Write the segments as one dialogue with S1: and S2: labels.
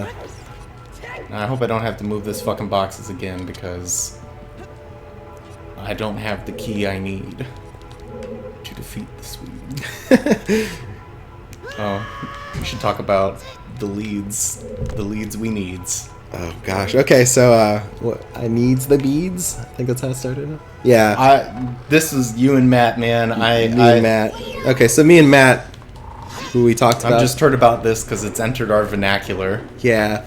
S1: I hope I don't have to move this fucking boxes again because I don't have the key I need to defeat the Swede. Oh, we should talk about the leads we needs.
S2: Oh gosh. Okay, so what? I needs the beads. I think that's how it started. Yeah.
S1: This is you and Matt, man.
S2: Me and Matt. Okay, so me and Matt, who we talked about.
S1: I've just heard about this because it's entered our vernacular.
S2: Yeah.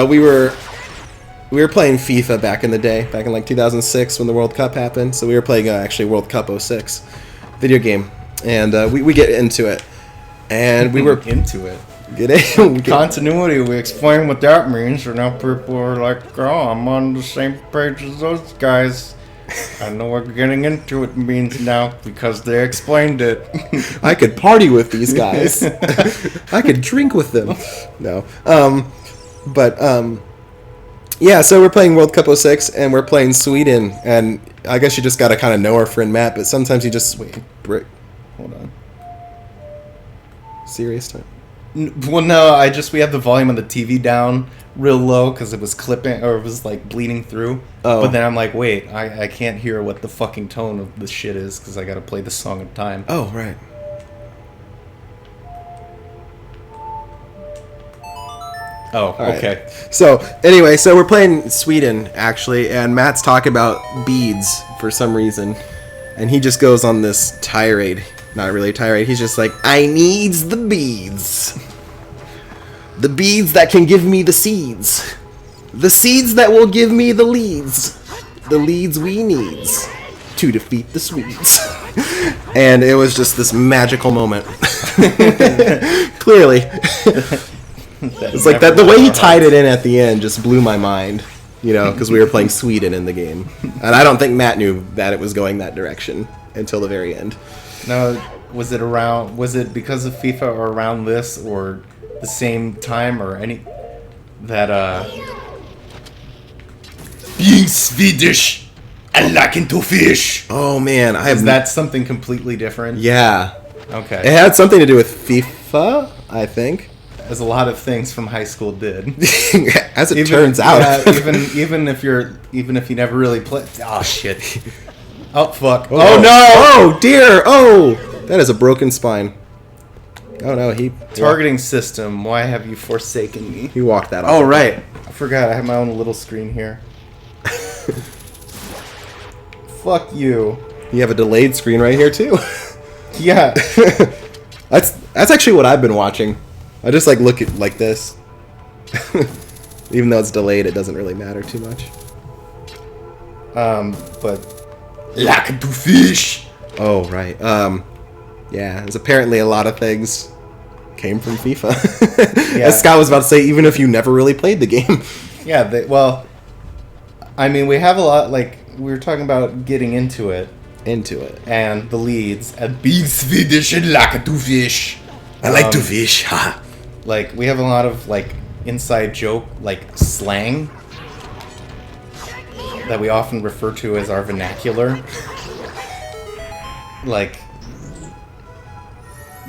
S2: We were playing FIFA back in the day, back in like 2006 when the World Cup happened. So we were playing actually World Cup '06 video game, and we get into it, and we were
S1: into it.
S2: Continuity.
S1: We explain what that means, and now people are like, "Oh, I'm on the same page as those guys. I know what getting into it means now because they explained it."
S2: I could party with these guys. I could drink with them. No. Yeah, so we're playing World Cup '06, and we're playing Sweden, and I guess you just gotta kind of know our friend Matt, but sometimes you just...
S1: Wait.
S2: Hold on. Serious time?
S1: Well, no, we had the volume on the TV down real low because it was clipping, or it was like bleeding through.
S2: Oh.
S1: But then I'm like, wait, I can't hear what the fucking tone of the shit is because I gotta play the song at a time.
S2: Oh, right.
S1: Oh, okay.
S2: Right. So, anyway, so we're playing Sweden, actually, and Matt's talking about beads for some reason. And he just goes on this tirade. Not really a tirade. He's just like, I needs the beads. The beads that can give me the seeds. The seeds that will give me the leads. The leads we needs to defeat the Swedes. And it was just this magical moment. Clearly. It's like that. The way he tied it in at the end just blew my mind, you know, because we were playing Sweden in the game, and I don't think Matt knew that it was going that direction until the very end.
S1: No, was it because of FIFA or around this or the same time or any that being Swedish, I like to fish.
S2: Oh man,
S1: Is that something completely different?
S2: Yeah.
S1: Okay.
S2: It had something to do with FIFA, I think.
S1: As a lot of things from high school did.
S2: As it turns out.
S1: Yeah, even if you never really played. Oh shit. Oh fuck.
S2: Oh no! Oh dear! Oh! That is a broken spine. Oh no,
S1: Targeting system, why have you forsaken me?
S2: He walked that off.
S1: Oh right. I forgot, I have my own little screen here. Fuck you.
S2: You have a delayed screen right here too.
S1: Yeah.
S2: That's actually what I've been watching. I just like look at like this. Even though it's delayed, it doesn't really matter too much.
S1: But like to fish.
S2: Oh right. Yeah, there's apparently a lot of things came from FIFA.
S1: Yeah.
S2: As Scott was about to say, even if you never really played the game.
S1: Yeah, well, I mean, we have a lot, like, we were talking about getting into it. And the leads. And being Swedish and like to fish.
S2: I like to fish, ha.
S1: Like, we have a lot of, like, inside joke, like, slang that we often refer to as our vernacular. Like,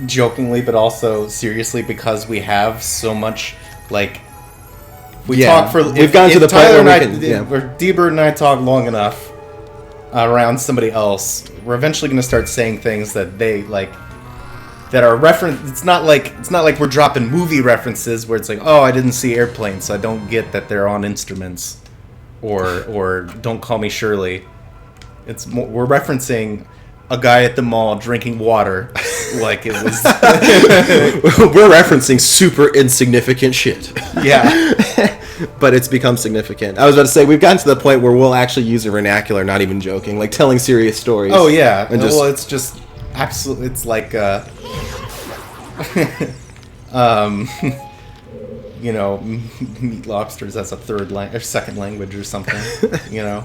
S1: jokingly, but also seriously, because we have so much, like, we've gone to the point where D-Bird and I talk long enough around somebody else, we're eventually going to start saying things that they, like, that are reference. It's not like we're dropping movie references where it's like, oh, I didn't see Airplane, so I don't get that they're on instruments, or Don't Call Me Shirley. It's more, we're referencing a guy at the mall drinking water, like it was.
S2: We're referencing super insignificant shit.
S1: Yeah,
S2: but it's become significant. I was about to say we've gotten to the point where we'll actually use a vernacular, not even joking, like telling serious stories.
S1: Oh yeah, well it's just absolutely. It's like you know, Meat Lobsters as a second language or something. You know.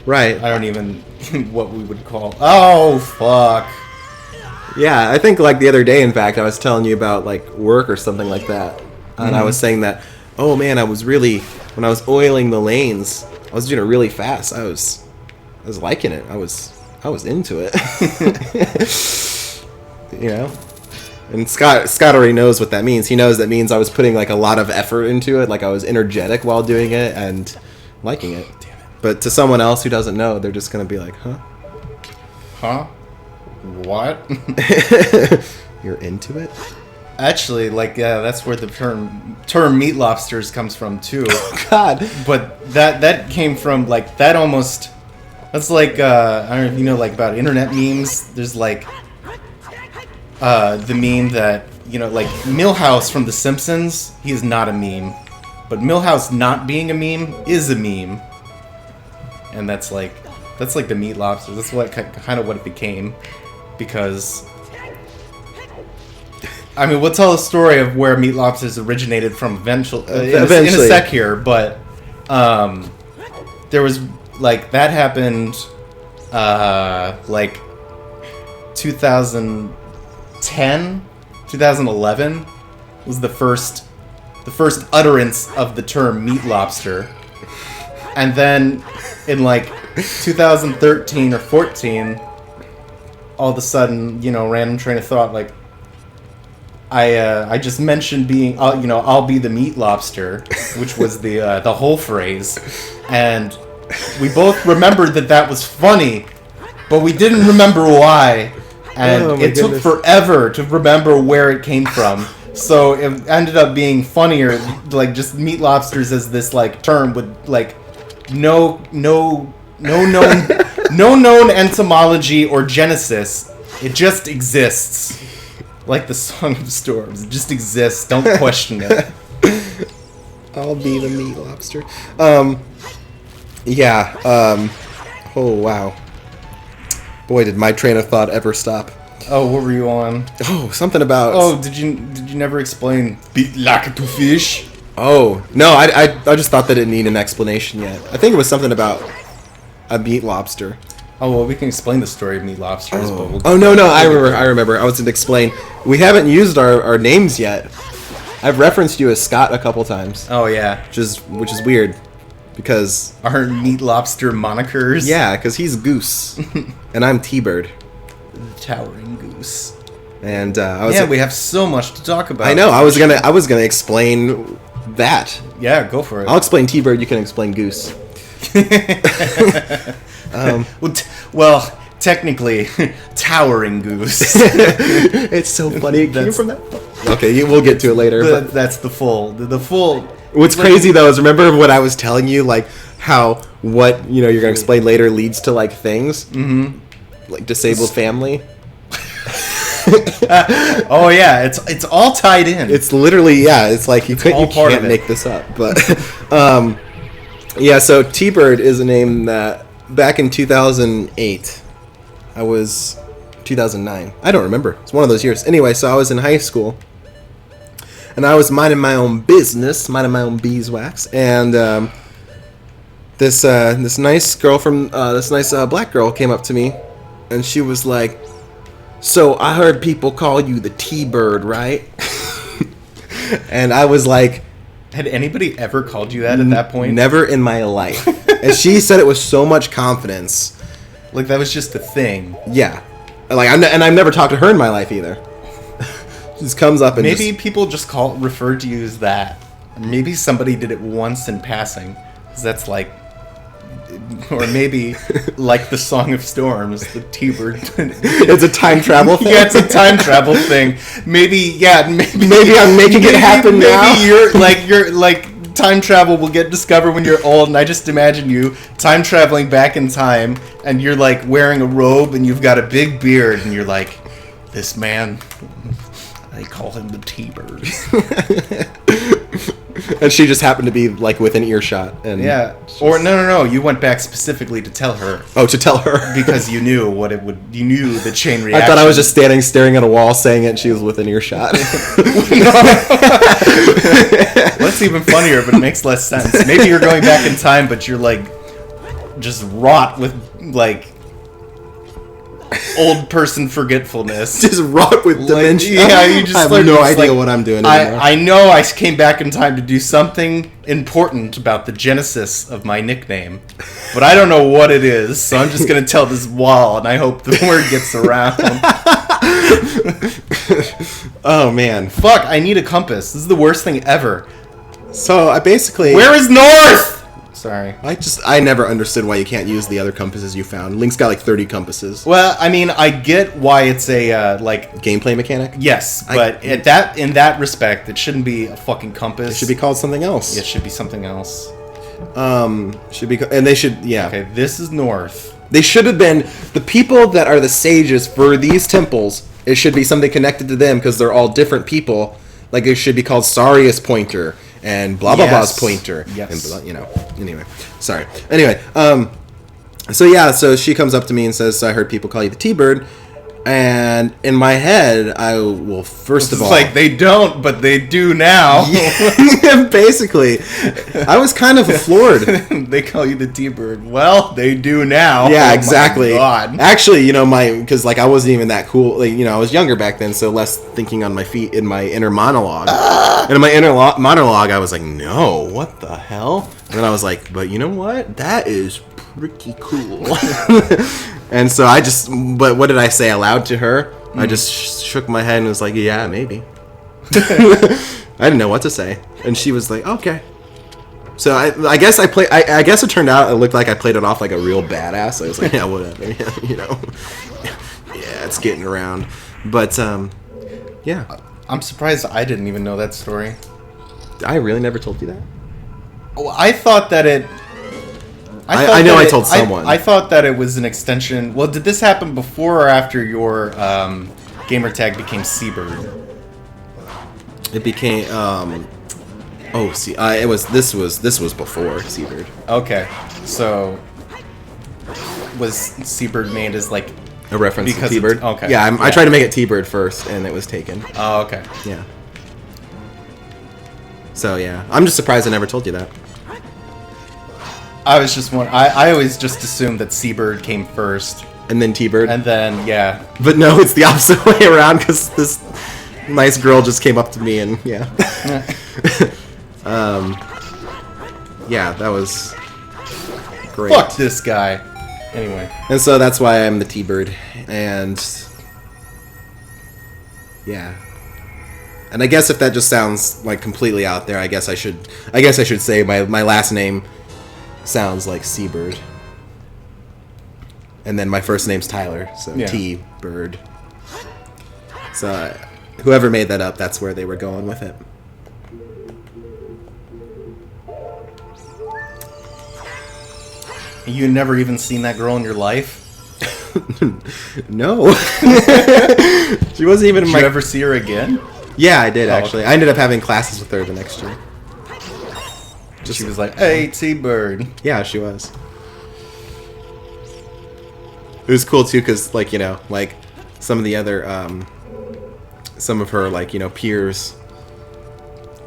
S2: Right.
S1: I don't even what we would call. Oh fuck.
S2: Yeah, I think like the other day, in fact, I was telling you about like work or something like that, and I was saying that, oh man, when I was oiling the lanes, I was doing it really fast. I was liking it. I was into it. You know. And Scott already knows what that means. He knows that means I was putting like a lot of effort into it, like I was energetic while doing it and liking it. Damn it. But to someone else who doesn't know, they're just gonna be like, huh?
S1: Huh? What?
S2: You're into it?
S1: Actually, like, that's where the term Meat Lobsters comes from too.
S2: Oh, God.
S1: But that came from like that almost. That's like I don't know if you know like about internet memes. There's like the meme that like Milhouse from The Simpsons. He is not a meme, but Milhouse not being a meme is a meme, and that's like the Meat Lobsters. That's what kind of what it became, because. I mean, we'll tell the story of where Meat Lobsters originated from eventually. In a sec here, but there was like that happened like 2010, 2011 was the first utterance of the term meat lobster, and then in like 2013 or 14, all of a sudden, random train of thought like. I just mentioned being, I'll be the meat lobster, which was the whole phrase, and we both remembered that was funny, but we didn't remember why, and it took forever to remember where it came from. So it ended up being funnier, like just meat lobsters as this like term with like no known entomology or genesis. It just exists. Like the Song of Storms. It just exists. Don't question it.
S2: I'll be the meat lobster. Yeah. Oh, wow. Boy, did my train of thought ever stop.
S1: Oh, what were you on?
S2: Oh, something about...
S1: Oh, did you never explain beat like to fish?
S2: Oh, no, I just thought that it didn't need an explanation yet. I think it was something about a meat lobster.
S1: Oh, well, we can explain the story of Meat Lobsters, but
S2: no, I remember. I was going to explain. We haven't used our names yet. I've referenced you as Scott a couple times.
S1: Oh, yeah.
S2: Which is weird, because...
S1: Our Meat Lobster monikers?
S2: Yeah, because he's Goose, and I'm T-Bird.
S1: The Towering Goose.
S2: And,
S1: we have so much to talk about.
S2: I know, I was gonna explain that.
S1: Yeah, go for it.
S2: I'll explain T-Bird, you can explain Goose.
S1: Well, technically, Towering Goose.
S2: It's so funny. It came from that. Okay, we'll get to it later.
S1: That's the full.
S2: What's crazy though is remember what I was telling you, like how what you're gonna explain later leads to like things, like disabled family.
S1: Oh yeah, it's all tied in.
S2: It's literally it's like you can't make this up, but yeah. So T-Bird is a name that. Back in 2008, 2009. I don't remember. It's one of those years. Anyway, so I was in high school, and I was minding my own business, minding my own beeswax, and this nice girl from this nice black girl came up to me, and she was like, "So I heard people call you the T-Bird, right?" And I was like.
S1: Had anybody ever called you that at that point?
S2: Never in my life. And she said it with so much confidence.
S1: Like that was just a thing.
S2: Yeah. Like I've never talked to her in my life either. She just comes up and
S1: maybe people just referred to you as that. Maybe somebody did it once in passing. 'Cause that's like, or maybe like the Song of Storms, the T-Bird.
S2: It's a time travel thing.
S1: Yeah, it's a time travel thing. Maybe I'm
S2: making it happen now.
S1: Maybe you're like time travel will get discovered when you're old, and I just imagine you time traveling back in time, and you're like wearing a robe, and you've got a big beard, and you're like, this man, I call him the T-Bird.
S2: And she just happened to be like within earshot, and
S1: or no, you went back specifically to tell her.
S2: Oh, to tell her
S1: because you knew what it would. You knew the chain reaction.
S2: I thought I was just staring at a wall, saying it. And she was within earshot.
S1: That's even funnier, but it makes less sense. Maybe you're going back in time, but you're like just wrought with like old person forgetfulness.
S2: Just wrought with dementia.
S1: Yeah, you just
S2: I have no idea what I'm doing anymore.
S1: I know I came back in time to do something important about the genesis of my nickname, but I don't know what it is, so I'm just going to tell this wall, and I hope the word gets around.
S2: Oh, man.
S1: Fuck, I need a compass. This is the worst thing ever.
S2: So, I basically...
S1: Where is north? Sorry.
S2: I never understood why you can't use the other compasses you found. Link's got like 30 compasses.
S1: Well, I mean, I get why it's a,
S2: gameplay mechanic?
S1: Yes, but in that respect, it shouldn't be a fucking compass.
S2: It should be called something else.
S1: It should be something else.
S2: Should be... And they should... Yeah.
S1: Okay, this is north.
S2: They should have been... The people that are the sages for these temples, it should be something connected to them because they're all different people. Like, it should be called Sarius Pointer and blah blah blah's pointer.
S1: Yes.
S2: And anyway. Sorry. Anyway, so she comes up to me and says, I heard people call you the T-Bird. And in my head, I will first of all...
S1: It's like, they don't, but they do now.
S2: Yeah, basically. I was kind of floored.
S1: They call you the T-Bird. Well, they do now.
S2: Yeah, exactly.
S1: My God.
S2: Actually, because I wasn't even that cool. Like, I was younger back then, so less thinking on my feet in my inner monologue. And in my inner monologue, I was like, no, what the hell? And then I was like, but you know what? That is pretty cool. And so but what did I say aloud to her? I just shook my head and was like, yeah, maybe. I didn't know what to say. And she was like, okay. So I guess I guess it turned out, it looked like I played it off like a real badass. I was like, yeah, whatever. Yeah, it's getting around. But, yeah.
S1: I'm surprised I didn't even know that story.
S2: I really never told you that?
S1: Oh, I thought that it...
S2: I know I told someone.
S1: I thought that it was an extension. Well, did this happen before or after your gamer tag became Seabird?
S2: It became this was before Seabird.
S1: Okay, so was Seabird made as like
S2: a reference to T-Bird?
S1: Okay,
S2: yeah, I tried to make it T-Bird first, and it was taken.
S1: Oh, okay.
S2: Yeah. So yeah, I'm just surprised I never told you that.
S1: I was just I always just assumed that Seabird came first.
S2: And then T-Bird?
S1: And then, yeah.
S2: But no, it's the opposite way around, because this nice girl just came up to me and, yeah. Yeah, that was great.
S1: Fuck this guy. Anyway.
S2: And so that's why I'm the T-Bird. And, yeah. And I guess if that just sounds, like, completely out there, I guess I should say my last name sounds like Seabird. And then my first name's Tyler, so yeah. T-Bird. So whoever made that up, that's where they were going with it.
S1: You never even seen that girl in your life?
S2: No. She wasn't even in my...
S1: Did you ever see her again?
S2: Yeah, I did, actually. Okay. I ended up having classes with her the next year.
S1: She was like, hey, T-Bird.
S2: Yeah, she was. It was cool, too, because, like, you know, like, some of the other, some of her, like, you know, peers,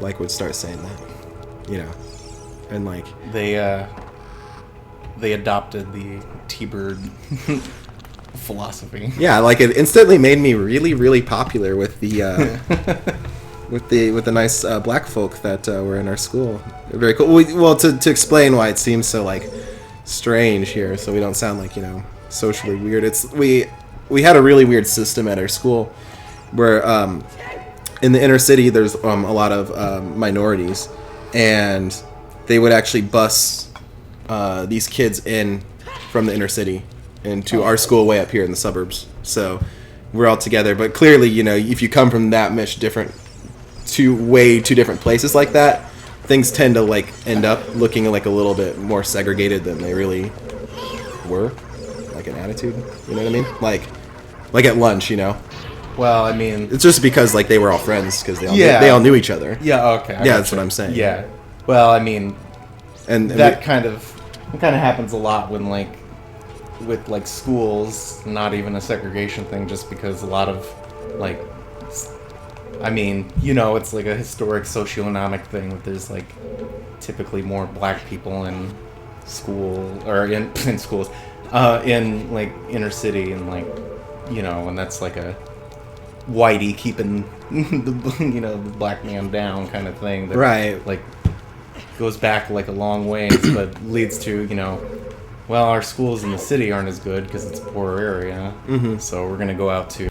S2: like, would start saying that, you know, and, like...
S1: They adopted the T-Bird philosophy.
S2: Yeah, like, it instantly made me really, really popular with the, with the nice black folk that were in our school. Very cool. Well, to explain why it seems so, like, strange here, so we don't sound like, you know, socially weird. We had a really weird system at our school where in the inner city there's a lot of minorities, and they would actually bus these kids in from the inner city into our school way up here in the suburbs. So we're all together, but clearly, you know, if you come from that much different two different places like that, things tend to, like, end up looking like a little bit more segregated than they really were. Like an attitude, you know what I mean? Like at lunch, you know?
S1: Well, I mean...
S2: It's just because, like, they were all friends, because they all knew each other.
S1: Yeah, okay.
S2: Yeah, that's what I'm saying.
S1: Yeah. Well, I mean...
S2: And
S1: that kind of happens a lot when, like, with, like, schools, not even a segregation thing, just because a lot of, like... I mean, you know, it's like a historic socioeconomic thing. There's, like, typically more black people in school, or in schools, in, like, inner city, and, like, and that's like a Whitey keeping the black man down kind of thing. That,
S2: right.
S1: Like, goes back like a long ways, but leads to, well, our schools in the city aren't as good because it's a poorer area. Mm-hmm. So we're going to go out to